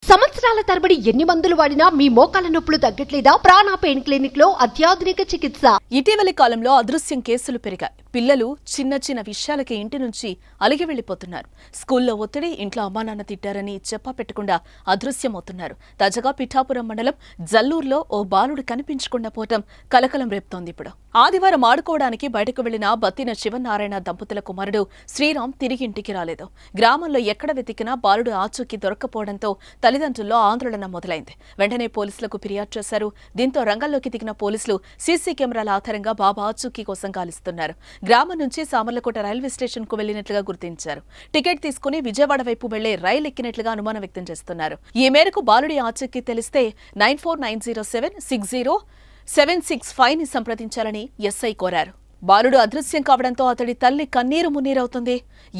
సంవత్సరాల తరబడి ఎన్ని మందులు వాడినా మీ మోకాల నొప్పులు తగ్గట్లేదా? ప్రాణ పెయిన్ క్లినిక్ లో అత్యాధునిక చికిత్స. ఇటీవలి కాలంలో అదృశ్యం కేసులు పెరిగాయి. పిల్లలు చిన్న చిన్న విషయాలకి ఇంటి నుంచి అలిగి వెళ్లిపోతున్నారు. స్కూల్లో ఒత్తిడి, ఇంట్లో అమ్మానాన్న తిట్టారని చెప్పా పెట్టకుండా అదృశ్యమవుతున్నారు. తాజాగా పిఠాపురం మండలం జల్లూరులో ఓ బాలుడు కనిపించకుండా పోవటం కలకలం రేపుతోంది. ఇప్పుడు ఆదివారం ఆడుకోవడానికి బయటకు వెళ్లిన బత్తిన శివనారాయణ దంపతుల కుమారుడు శ్రీరామ్ తిరిగి ఇంటికి రాలేదు. గ్రామంలో ఎక్కడ వెతికినా బాలుడు ఆచూకీ దొరక్కపోవడంతో తల్లిదండ్రుల్లో ఆందోళన మొదలైంది. వెంటనే పోలీసులకు ఫిర్యాదు చేశారు. దీంతో రంగంలోకి దిగిన పోలీసులు సీసీ కెమెరాల ఆధారంగా బాబు ఆచూకీ కోసం గాలిస్తున్నారు. గ్రామం నుంచి సామర్లకోట రైల్వే స్టేషన్ కు వెళ్లినట్లుగా గుర్తించారు. టికెట్ తీసుకుని విజయవాడ వైపు వెళ్లే రైలు ఎక్కినట్లుగా అనుమానం వ్యక్తం చేస్తున్నారు. ఈ మేరకు బాలుడి ఆచూకీ తెలిస్తే 9490760765 ని సంప్రదించాలని ఎస్ఐ కోరారు. బాలుడు అదృశ్యం కావడంతో అతడి తల్లి కన్నీరు మున్నీరవుతుంది.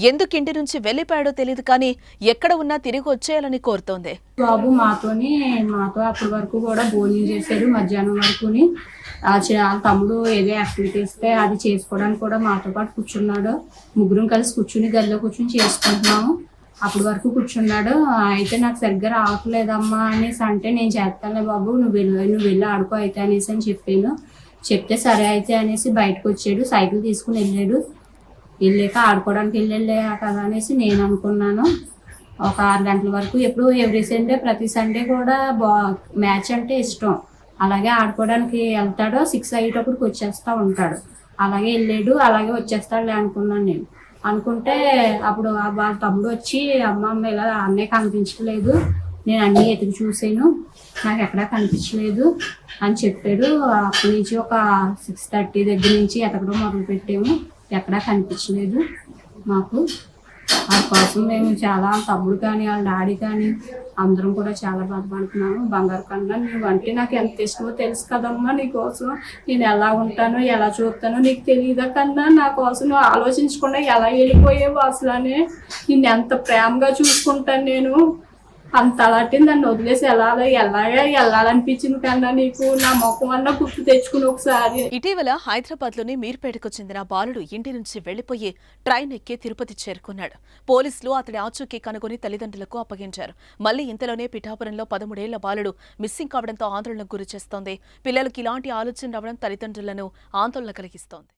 ఎందుకు ఇంటి నుంచి వెళ్లిపోయాడో తెలియదు, కానీ ఎక్కడ ఉన్నా తిరిగి వచ్చేయాలని కోరుతోంది. బాబు మాతో అప్పటి వరకు కూడా భోజనం చేశాడు. మధ్యాహ్నం వరకుని వాళ్ళ తమ్ముడు ఏదో యాక్టివిటీ ఇస్తే అది చేసుకోవడానికి కూడా మాతో పాటు కూర్చున్నాడు. ముగ్గురం కలిసి కూర్చుని గదిలో కూర్చుని చేసుకుంటున్నాము. అప్పటి వరకు కూర్చున్నాడు. అయితే నాకు సరిగ్గా రావట్లేదమ్మా అనేసి అంటే, నేను చేస్తానులే బాబు, నువ్వు వెళ్ళి ఆడుకో అయితే అనేసి అని చెప్పాను. చెప్తే సరే అయితే అనేసి బయటకు వచ్చాడు. సైకిల్ తీసుకుని వెళ్ళాక ఆడుకోవడానికి వెళ్ళే కదా అనేసి నేను అనుకున్నాను. ఒక 6 గంటల వరకు ఎప్పుడు ఎవ్రీ సండే ప్రతి సండే కూడా మ్యాచ్ అంటే ఇష్టం. అలాగే ఆడుకోవడానికి వెళ్తాడు. 6 అయ్యేటప్పటికి వచ్చేస్తూ ఉంటాడు. అలాగే వెళ్ళాడు, అలాగే వచ్చేస్తాడులే అనుకున్నాను నేను. అనుకుంటే అప్పుడు వాళ్ళ తమ్ముడు వచ్చి, అమ్మ ఇలా అన్నయ్య కనిపించలేదు, నేను అన్నీ ఎతికి చూసాను, నాకు ఎక్కడా కనిపించలేదు అని చెప్పాడు. అప్పటి నుంచి ఒక 6:30 దగ్గర నుంచి ఎతకడం మొదలు పెట్టాము. ఎక్కడా కనిపించలేదు మాకు. వాళ్ళ కోసం మేము చాలా, తమ్ముడు కానీ వాళ్ళ డాడీ కానీ అందరం కూడా చాలా బాధపడుతున్నాము. బంగారు కన్నా నువ్వంటే నాకు ఎంత ఇష్టమో తెలుసు కదమ్మా. నీకోసం నేను ఎలా ఉంటానో ఎలా చూస్తానో నీకు తెలియదా కన్నా? నా కోసం నువ్వు ఆలోచించకుండా ఎలా వెళ్ళిపోయావు అసలనే. నిన్ను ఎంత ప్రేమగా చూసుకుంటాను నేను. అంత అలాంటి నన్ను వదిలేసి వెళ్ళాలనిపించింది కన్నా నీకు. నా ముఖం అన్న గుర్తు తెచ్చుకుని ఒకసారి. ఇటీవల హైదరాబాద్ లోని మీర్పేటకు చెందిన బాలుడు ఇంటి నుంచి వెళ్లిపోయి ట్రైన్ ఎక్కి తిరుపతి చేరుకున్నాడు. పోలీసులు అతడి ఆచూకీ కనుగొని తల్లిదండ్రులకు అప్పగించారు. మళ్లీ ఇంతలోనే పిఠాపురంలో 13 ఏళ్ల బాలుడు మిస్సింగ్ కావడంతో ఆందోళనకు గురి చేస్తోంది. పిల్లలకు ఇలాంటి ఆలోచన రావడం తల్లిదండ్రులను ఆందోళన కలిగిస్తోంది.